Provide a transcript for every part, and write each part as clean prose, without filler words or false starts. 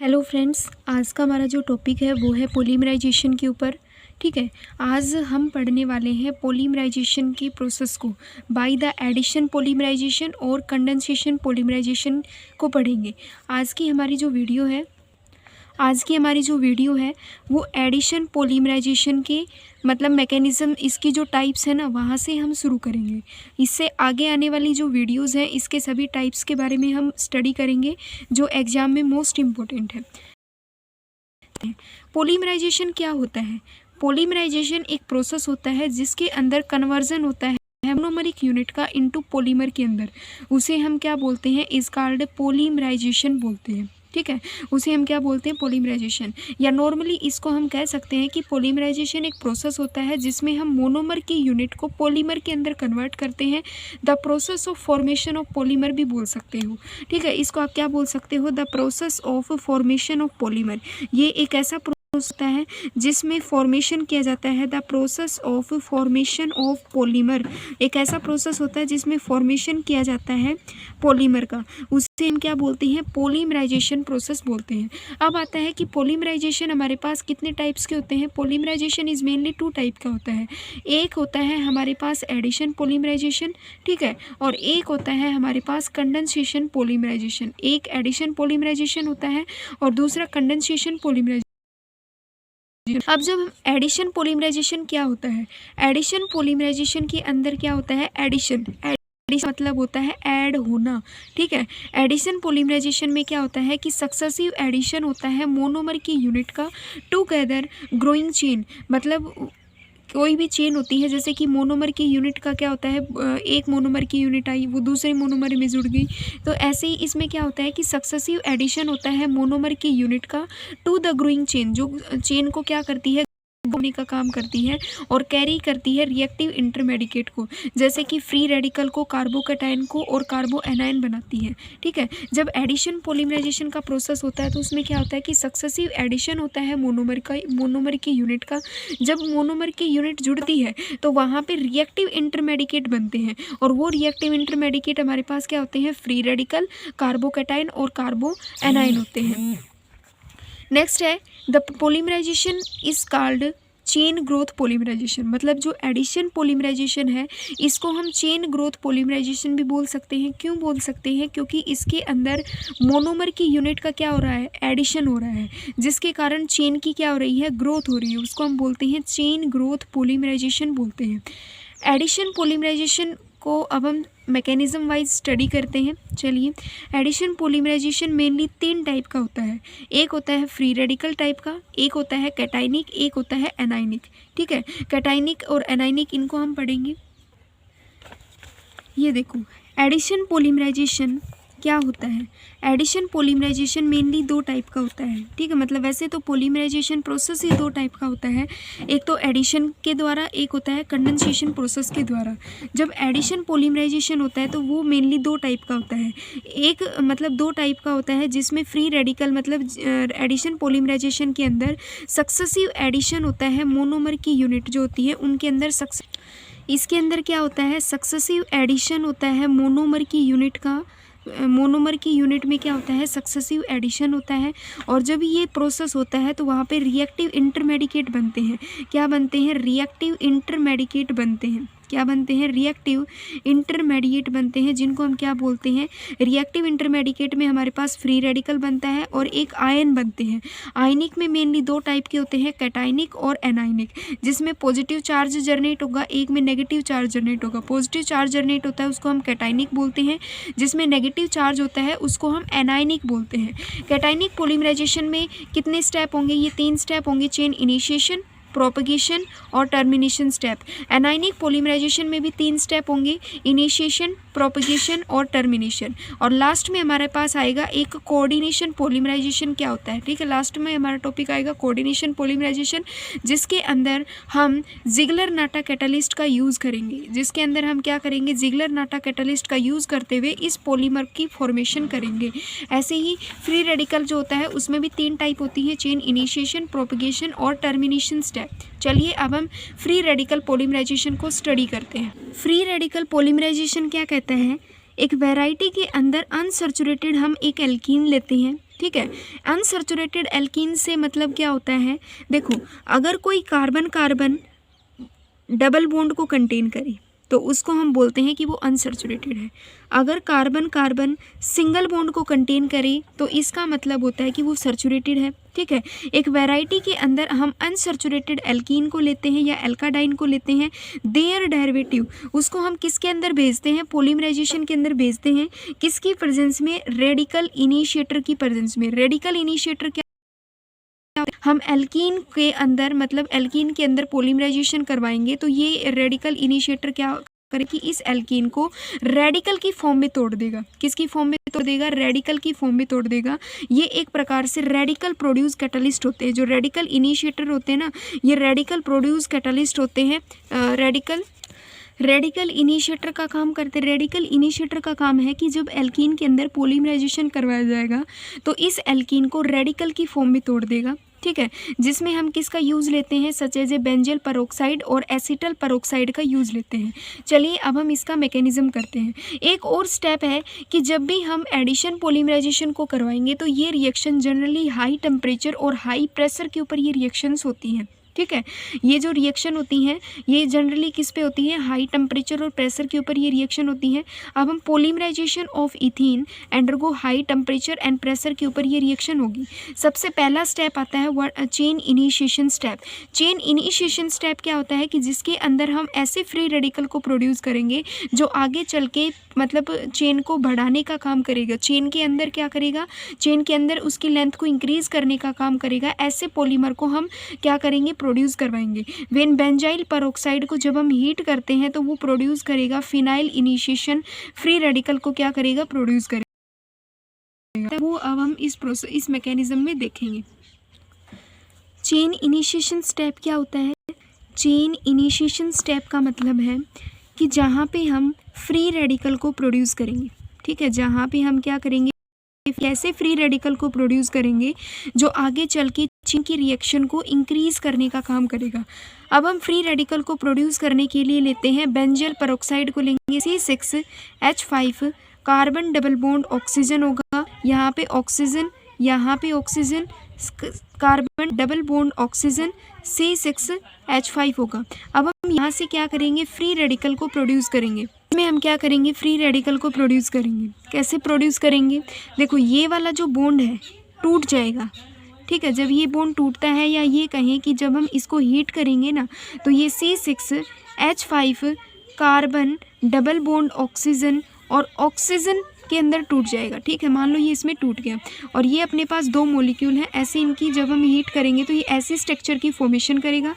Hello friends, आज का हमारा जो टॉपिक है वो है पॉलीमराइजेशन के ऊपर। ठीक है। आज हम पढ़ने वाले हैं पॉलीमराइजेशन की प्रोसेस को बाय द एडिशन पॉलीमराइजेशन और कंडेंसेशन पॉलीमराइजेशन को पढ़ेंगे। आज की हमारी जो वीडियो है वो एडिशन पॉलीमराइजेशन के मतलब मैकेनिज़्म, इसकी जो टाइप्स है ना, वहाँ से हम शुरू करेंगे। इससे आगे आने वाली जो वीडियोज़ हैं इसके सभी टाइप्स के बारे में हम स्टडी करेंगे जो एग्ज़ाम में मोस्ट इम्पोर्टेंट है। पॉलीमराइजेशन क्या होता है? पॉलीमराइजेशन एक प्रोसेस होता है जिसके अंदर कन्वर्जन होता है मोनोमरिक यूनिट का इनटू पॉलीमर के अंदर। उसे हम क्या बोलते हैं? इज कॉल्ड पॉलीमराइजेशन बोलते हैं। ठीक है, उसे हम क्या बोलते हैं? पॉलीमराइजेशन। या नॉर्मली इसको हम कह सकते हैं कि पॉलीमराइजेशन एक प्रोसेस होता है जिसमें हम मोनोमर की यूनिट को पॉलीमर के अंदर कन्वर्ट करते हैं। The process of formation of polymer भी बोल सकते हो। ठीक है, इसको आप क्या बोल सकते हो? The process of formation of polymer. ये एक ऐसा होता है जिसमें फॉर्मेशन किया जाता है। The process of formation of polymer एक ऐसा प्रोसेस होता है जिसमें फॉर्मेशन किया जाता है पॉलीमर का। उसे हम क्या बोलते हैं? पॉलीमराइजेशन प्रोसेस बोलते हैं। अब आता है कि पॉलीमराइजेशन हमारे पास कितने टाइप्स के होते हैं। पॉलीमराइजेशन इज मेनली 2 टाइप का होता है। एक होता है हमारे पास एडिशन पॉलीमराइजेशन, ठीक है, और एक होता है हमारे पास कंडेंसेशन पॉलीमराइजेशन। एक एडिशन पॉलीमराइजेशन होता है और दूसरा कंडेंसेशन पॉलीमराइजेशन। अब जब हम एडिशन पॉलीमराइजेशन क्या होता है? एडिशन पॉलीमराइजेशन के अंदर क्या होता है? एडिशन मतलब होता है ऐड होना। ठीक है, एडिशन पॉलीमराइजेशन में क्या होता है कि सक्सेसिव एडिशन होता है मोनोमर की यूनिट का टुगेदर ग्रोइंग चेन। मतलब कोई भी चेन होती है, जैसे कि मोनोमर की यूनिट का क्या होता है, एक मोनोमर की यूनिट आई, वो दूसरे मोनोमर में जुड़ गई, तो ऐसे ही इसमें क्या होता है कि सक्सेसिव एडिशन होता है मोनोमर की यूनिट का टू द ग्रोइंग चेन, जो चेन को क्या करती है, होने का काम करती है और कैरी करती है रिएक्टिव इंटरमेडिकेट को, जैसे कि फ्री रेडिकल को, कार्बोकैटायन को और कार्बो एनायन बनाती है। ठीक है, जब एडिशन पॉलीमराइजेशन का प्रोसेस होता है तो उसमें क्या होता है कि सक्सेसिव एडिशन होता है मोनोमर की यूनिट का। जब मोनोमर की यूनिट जुड़ती है तो वहाँ पे रिएक्टिव इंटरमेडिकेट बनते हैं और वो रिएक्टिव इंटरमेडिकेट हमारे पास क्या होते हैं? फ्री रेडिकल, कार्बोकैटायन और कार्बो एनायन होते हैं। नेक्स्ट है the polymerization is called chain growth polymerization. मतलब जो एडिशन पॉलीमराइजेशन है इसको हम चेन ग्रोथ पॉलीमराइजेशन भी बोल सकते हैं। क्यों बोल सकते हैं? क्योंकि इसके अंदर मोनोमर की यूनिट का क्या हो रहा है? एडिशन हो रहा है, जिसके कारण चेन की क्या हो रही है? ग्रोथ हो रही है। उसको हम बोलते हैं चेन ग्रोथ पॉलीमराइजेशन बोलते हैं। एडिशन पॉलीमराइजेशन को अब हम मैकेनिज्म वाइज स्टडी करते हैं। चलिए, एडिशन पॉलीमराइजेशन मेनली 3 टाइप का होता है। एक होता है फ्री रेडिकल टाइप का, एक होता है कैटाइनिक, एक होता है एनाइनिक। ठीक है, कैटाइनिक और एनाइनिक इनको हम पढ़ेंगे। ये देखो, एडिशन पॉलीमराइजेशन क्या होता है? एडिशन पॉलीमराइजेशन मेनली 2 टाइप का होता है। ठीक है, मतलब वैसे तो पॉलीमराइजेशन प्रोसेस ही 2 टाइप का होता है। एक तो एडिशन के द्वारा, एक होता है कंडेंसेशन प्रोसेस के द्वारा। जब एडिशन पॉलीमराइजेशन होता है तो वो मेनली 2 टाइप का होता है। एक मतलब 2 टाइप का होता है जिसमें फ्री रेडिकल मतलब एडिशन पॉलीमराइजेशन के अंदर सक्सेसिव एडिशन होता है मोनोमर की यूनिट जो होती है उनके अंदर इसके अंदर क्या होता है? सक्सेसिव एडिशन होता है मोनोमर की यूनिट का। मोनोमर की यूनिट में क्या होता है? सक्सेसिव एडिशन होता है। और जब ये प्रोसेस होता है तो वहाँ पे रिएक्टिव इंटरमेडिकेट बनते हैं। क्या बनते हैं? रिएक्टिव इंटरमेडिकेट बनते हैं। क्या बनते हैं? रिएक्टिव इंटरमेडिएट बनते हैं, जिनको हम क्या बोलते हैं? रिएक्टिव इंटरमेडिकेट में हमारे पास फ्री रेडिकल बनता है और एक आयन बनते हैं। आयनिक में मेनली 2 टाइप के होते हैं, कैटाइनिक और एनाइनिक, जिसमें पॉजिटिव चार्ज जनरेट होगा, एक में नेगेटिव चार्ज जनरेट होगा। पॉजिटिव चार्ज जनरेट होता है उसको हम कैटाइनिक बोलते हैं, जिसमें नेगेटिव चार्ज होता है उसको हम एनाइनिक बोलते हैं। कैटाइनिक पॉलीमराइजेशन में कितने स्टेप होंगे? ये 3 स्टेप होंगे, चेन इनिशिएशन, प्रोपगेशन और टर्मिनेशन स्टेप। एनाइनिक पॉलीमराइजेशन में भी 3 स्टेप होंगे, इनिशिएशन, प्रोपगेशन और टर्मिनेशन। और लास्ट में हमारे पास आएगा एक कोऑर्डिनेशन पॉलीमराइजेशन। क्या होता है? ठीक है, लास्ट में हमारा टॉपिक आएगा कोऑर्डिनेशन पॉलीमराइजेशन, जिसके अंदर हम जिगलर-नाटा कैटालिस्ट का यूज़ करेंगे। जिसके अंदर हम क्या करेंगे? जिगलर-नाटा कैटालिस्ट का यूज़ करते हुए इस पॉलीमर की फॉर्मेशन करेंगे। ऐसे ही फ्री रेडिकल जो होता है उसमें भी 3 टाइप होती है, चेन इनिशिएशन, प्रोपगेशन और टर्मिनेशन स्टेप। चलिए अब हम फ्री रेडिकल पॉलीमराइजेशन को स्टडी करते हैं। फ्री रेडिकल पॉलीमराइजेशन क्या कहता है? एक वैरायटी के अंदर अनसैचुरेटेड हम एक एल्कीन लेते हैं, ठीक है। अनसैचुरेटेड एल्कीन से मतलब क्या होता है, देखो अगर कोई कार्बन कार्बन डबल बॉन्ड को कंटेन करे तो उसको हम बोलते हैं कि वो अनसैचुरेटेड है। अगर कार्बन कार्बन सिंगल बॉन्ड को कंटेन करे तो इसका मतलब होता है कि वो सैचुरेटेड है। ठीक है, एक वैरायटी के अंदर हम अनसैचुरेटेड एल्कीन को लेते हैं या एल्काडाइन को लेते हैं, देयर डेरिवेटिव उसको हम किसके अंदर भेजते हैं, पॉलीमराइजेशन के अंदर भेजते हैं, किसकी प्रेजेंस में, रेडिकल इनिशिएटर की प्रेजेंस में। रेडिकल इनिशिएटर क्या, हम एल्कीन के अंदर मतलब एल्कीन के अंदर पॉलीमराइजेशन करवाएंगे तो ये रेडिकल इनिशिएटर क्या करे कि इस एल्कीन को रेडिकल की फॉर्म में तोड़ देगा। किसकी फॉर्म में तोड़ देगा, रेडिकल की फॉर्म में तोड़ देगा। ये एक प्रकार से रेडिकल प्रोड्यूस कैटलिस्ट होते हैं। जो रेडिकल इनिशिएटर होते हैं ना, ये रेडिकल प्रोड्यूस कैटलिस्ट होते हैं। रेडिकल इनिशिएटर का काम करते हैं। रेडिकल इनिशिएटर का काम है कि जब एल्कीन के अंदर पॉलीमराइजेशन करवाया जाएगा तो इस एल्कीन को रेडिकल की फॉर्म में तोड़ देगा। ठीक है, जिसमें हम किसका यूज़ लेते हैं, such as a benzoyl peroxide और एसिटल पेरोक्साइड का यूज़ लेते हैं। चलिए अब हम इसका मैकेनिज्म करते हैं। एक और स्टेप है कि जब भी हम एडिशन पॉलीमराइजेशन को करवाएंगे तो ये रिएक्शन जनरली हाई टेम्परेचर और हाई प्रेशर के ऊपर ये रिएक्शंस होती हैं। ठीक है, ये जो रिएक्शन होती हैं ये जनरली किस पे होती है, हाई टेम्परेचर और प्रेशर के ऊपर ये रिएक्शन होती है। अब हम polymerization of ethene undergo high temperature and pressure के ऊपर ये रिएक्शन होगी। सबसे पहला स्टेप आता है chain initiation step. Chain initiation step क्या होता है कि जिसके अंदर हम ऐसे फ्री रेडिकल को प्रोड्यूस करेंगे जो आगे चल के मतलब चेन को बढ़ाने का काम करेगा। चेन के अंदर क्या करेगा, चेन के अंदर उसकी लेंथ को इंक्रीज करने का काम करेगा। ऐसे पॉलीमर को हम क्या करेंगे, प्रोड्यूस करवाएंगे। वेन बेंजाइल पेरोक्साइड को जब हम हीट करते हैं तो वो प्रोड्यूस करेगा फिनाइल इनिशिएशन फ्री रेडिकल को क्या करेगा, प्रोड्यूस करेगा। वो अब हम इस मैकेनिज्म में देखेंगे। चेन इनिशिएशन स्टेप क्या होता है, चेन इनिशिएशन स्टेप का मतलब है कि जहाँ पे हम फ्री रेडिकल को प्रोड्यूस करेंगे। ठीक है, जहाँ पे हम क्या करेंगे, कैसे फ्री रेडिकल को प्रोड्यूस करेंगे जो आगे चल के चेन की रिएक्शन को इंक्रीज करने का काम करेगा। अब हम फ्री रेडिकल को प्रोड्यूस करने के लिए लेते हैं बेंजल पेरोक्साइड को लेंगे, C6H5 carbon double bond oxygen होगा, यहाँ पे ऑक्सीजन, यहाँ पे oxygen, carbon double bond oxygen C6H5 होगा। अब हम यहाँ से क्या करेंगे, फ्री रेडिकल को प्रोड्यूस करेंगे। इसमें हम क्या करेंगे, फ्री रेडिकल को प्रोड्यूस करेंगे। कैसे प्रोड्यूस करेंगे, देखो ये वाला जो बॉन्ड है टूट जाएगा। ठीक है, जब ये बॉन्ड टूटता है या ये कहें कि जब हम इसको हीट करेंगे ना तो ये C6H5 carbon double bond oxygen और ऑक्सीजन के अंदर टूट जाएगा। ठीक है, मान लो ये इसमें टूट गया और ये अपने पास दो मॉलिक्यूल हैं, ऐसे इनकी जब हम हीट करेंगे तो ये ऐसी स्ट्रक्चर की फॉर्मेशन करेगा।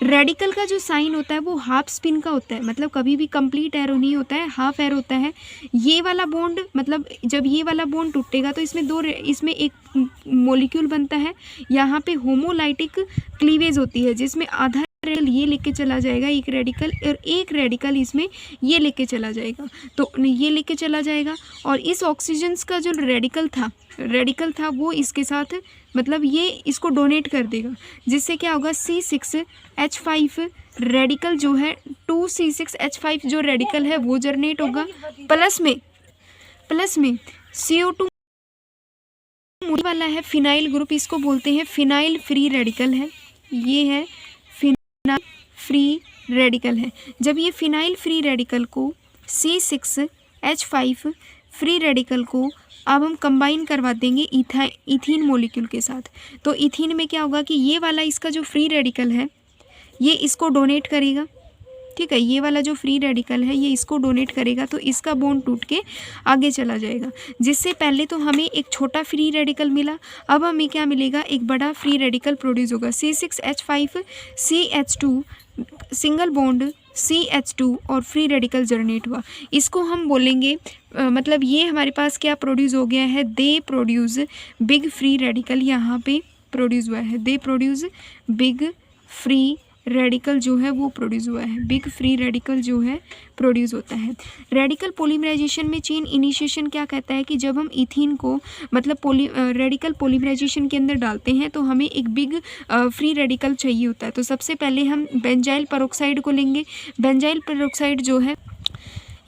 रेडिकल का जो साइन होता है वो हाफ स्पिन का होता है, मतलब कभी भी कंप्लीट एरो नहीं होता है, हाफ एरो होता है। ये वाला बॉन्ड मतलब जब ये वाला बॉन्ड टूटेगा तो इसमें एक मॉलिक्यूल बनता है, यहाँ पे होमोलाइटिक क्लीवेज होती है जिसमें आधा रेडिकल ये लेके चला जाएगा एक रेडिकल, और एक रेडिकल इसमें ये लेके चला जाएगा, तो ये लेके चला जाएगा। और इस ऑक्सीजन का जो रेडिकल था वो इसके साथ मतलब ये इसको डोनेट कर देगा, जिससे क्या होगा, C6H5 रेडिकल जो है 2C6H5 जो रेडिकल है वो जनरेट होगा। प्लस में CO2 वाला है फिनाइल ग्रुप, इसको बोलते हैं फिनाइल फ्री रेडिकल है। ये है फिनाइल फ्री रेडिकल है। जब ये फिनाइल फ्री रेडिकल को C6H5 फ्री रेडिकल को अब हम कंबाइन करवा देंगे इथीन मॉलिक्यूल के साथ, तो इथीन में क्या होगा कि ये वाला इसका जो फ्री रेडिकल है ये इसको डोनेट करेगा। ठीक है, ये वाला जो फ्री रेडिकल है ये इसको डोनेट करेगा, तो इसका बॉन्ड टूट के आगे चला जाएगा। जिससे पहले तो हमें एक छोटा फ्री रेडिकल मिला, अब हमें क्या मिलेगा, एक बड़ा फ्री रेडिकल प्रोड्यूस होगा। C6H5 CH2 single bond CH2 और फ्री रेडिकल जनरेट हुआ। इसको हम बोलेंगे मतलब ये हमारे पास क्या प्रोड्यूस हो गया है, they produce big free radical यहाँ पे प्रोड्यूस हुआ है। They produce big free radical जो है वो प्रोड्यूस हुआ है, बिग फ्री रेडिकल जो है प्रोड्यूस होता है। रेडिकल पॉलीमराइजेशन में चेन इनिशिएशन क्या कहता है कि जब हम इथीन को मतलब रेडिकल पॉलीमराइजेशन के अंदर डालते हैं तो हमें एक बिग फ्री रेडिकल चाहिए होता है। तो सबसे पहले हम बेंजाइल पेरोक्साइड को लेंगे। बेंजाइल पेरोक्साइड जो है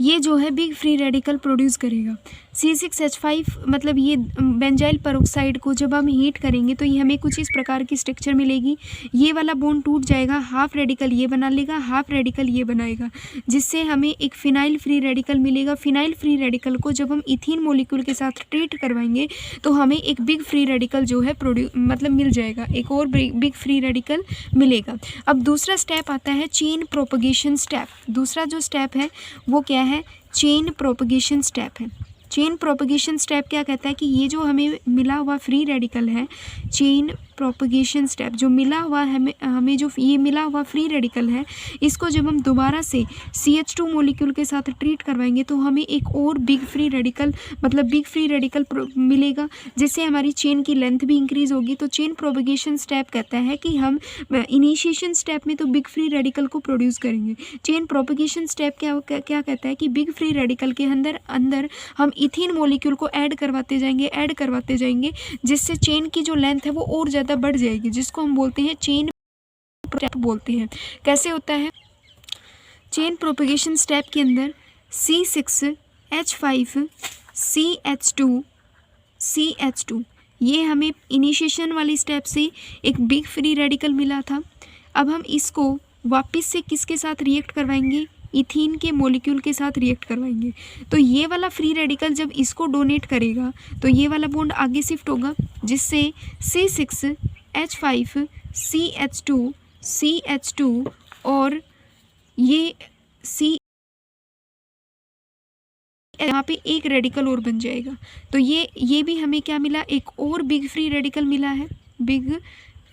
ये जो है बिग फ्री रेडिकल प्रोड्यूस करेगा। C6H5 मतलब ये बेंजाइल पेरोक्साइड को जब हम हीट करेंगे तो ये हमें कुछ इस प्रकार की स्ट्रक्चर मिलेगी। ये वाला बॉन्ड टूट जाएगा, हाफ रेडिकल ये बना लेगा, हाफ रेडिकल ये बनाएगा, जिससे हमें एक फिनाइल फ्री रेडिकल मिलेगा। फिनाइल फ्री रेडिकल को जब हम इथीन मॉलिक्यूल के साथ ट्रीट करवाएंगे तो हमें एक बिग फ्री रेडिकल जो है मतलब मिल जाएगा, एक और बिग फ्री रेडिकल मिलेगा। अब दूसरा स्टेप आता है चेन प्रोपगेशन स्टेप। दूसरा जो स्टेप है वो क्या है? चेन प्रोपगेशन स्टेप है। चेन प्रोपगेशन स्टेप क्या कहता है कि ये जो हमें मिला हुआ फ्री रेडिकल है, चेन प्रोपगेशन स्टेप जो मिला हुआ है हमें जो ये मिला हुआ फ्री रेडिकल है, इसको जब हम दोबारा से CH2 मॉलिक्यूल के साथ ट्रीट करवाएंगे तो हमें एक और बिग फ्री रेडिकल मतलब बिग फ्री रेडिकल मिलेगा, जिससे हमारी चेन की लेंथ भी इंक्रीज होगी। तो चेन प्रोपगेशन स्टेप कहता है कि हम इनिशिएशन स्टेप में तो बिग फ्री रेडिकल को प्रोड्यूस करेंगे। चेन प्रोपगेशन स्टेप क्या कहता है कि बिग फ्री रेडिकल के अंदर हम इथीन मॉलिक्यूल को ऐड करवाते जाएंगे, जिससे चेन की जो लेंथ है वो और ज़्यादा बढ़ जाएगी, जिसको हम बोलते हैं चेन स्टेप बोलते हैं। कैसे होता है? चेन प्रोपगेशन स्टेप के अंदर C6H5 CH2 ये हमें इनिशिएशन वाली स्टेप से एक बिग फ्री रेडिकल मिला था। अब हम इसको वापस से किसके साथ रिएक्ट करवाएंगे? इथीन के मॉलिक्यूल के साथ रिएक्ट करवाएंगे। तो ये वाला फ्री रेडिकल जब इसको डोनेट करेगा तो ये वाला बॉन्ड आगे शिफ्ट होगा, जिससे C6H5 CH2 और ये C यहाँ पे एक रेडिकल और बन जाएगा। तो ये भी हमें क्या मिला? एक और बिग फ्री रेडिकल मिला है, बिग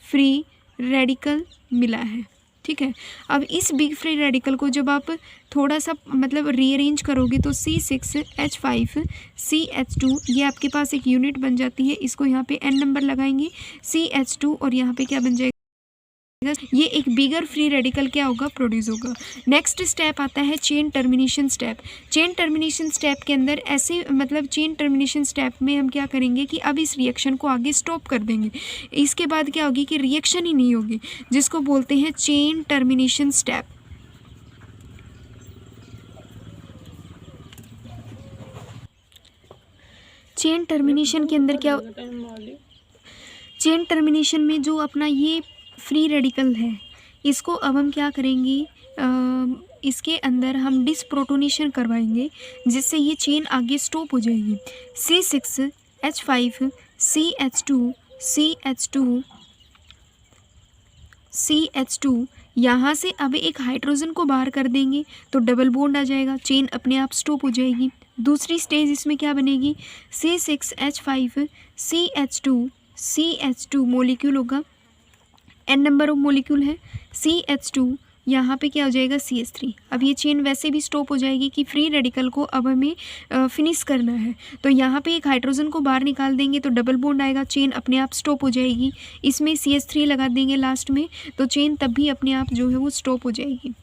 फ्री रेडिकल मिला है। ठीक है, अब इस बिग फ्री रेडिकल को जब आप थोड़ा सा मतलब रीअरेंज करोगे तो C6H5 CH2 ये आपके पास एक यूनिट बन जाती है। इसको यहाँ पे N नंबर लगाएंगे CH2 और यहाँ पे क्या बन जाएगा? ये एक बिगर फ्री रेडिकल क्या होगा? प्रोड्यूस होगा। नेक्स्ट स्टेप आता है chain termination step. Chain termination step के अंदर ऐसे मतलब चेन टर्मिनेशन स्टेप में हम क्या करेंगे कि अब इस रिएक्शन को आगे स्टॉप कर देंगे। इसके बाद क्या होगी कि रिएक्शन ही नहीं होगी, जिसको बोलते हैं chain termination step. Chain termination के अंदर क्या, चेन टर्मिनेशन में जो अपना ये फ्री रेडिकल है इसको अब हम क्या करेंगे? इसके अंदर हम डिसप्रोटोनेशन करवाएंगे, जिससे ये चेन आगे स्टॉप हो जाएगी। C6H5 CH2 यहाँ से अब एक हाइड्रोजन को बाहर कर देंगे तो डबल बॉन्ड आ जाएगा, चेन अपने आप स्टॉप हो जाएगी। दूसरी स्टेज इसमें क्या बनेगी? C6H5 CH2 मॉलिक्यूल होगा, N नंबर ऑफ मॉलिक्यूल है। CH2 यहाँ पे क्या हो जाएगा? CH3। अब ये चेन वैसे भी स्टॉप हो जाएगी कि फ्री रेडिकल को अब हमें फिनिश करना है। तो यहाँ पे एक हाइड्रोजन को बाहर निकाल देंगे तो डबल बॉन्ड आएगा, चेन अपने आप स्टॉप हो जाएगी। इसमें CH3 लगा देंगे लास्ट में तो चेन तब भी अपने आप जो है वो स्टॉप हो जाएगी।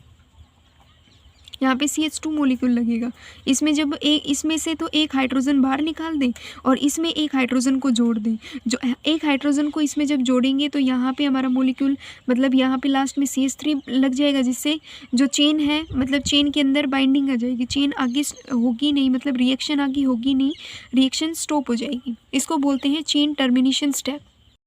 यहाँ पे CH2 मॉलिक्यूल लगेगा। इसमें जब इसमें से तो एक हाइड्रोजन बाहर निकाल दें और इसमें एक हाइड्रोजन को जोड़ दें। जो एक हाइड्रोजन को इसमें जब जोड़ेंगे तो यहाँ पे हमारा मॉलिक्यूल मतलब यहाँ पे लास्ट में CH3 लग जाएगा, जिससे जो चेन है मतलब चेन के अंदर बाइंडिंग आ जाएगी, चेन आगे होगी नहीं, मतलब रिएक्शन आगे होगी नहीं, रिएक्शन स्टॉप हो जाएगी। इसको बोलते हैं चेन टर्मिनेशन स्टेप।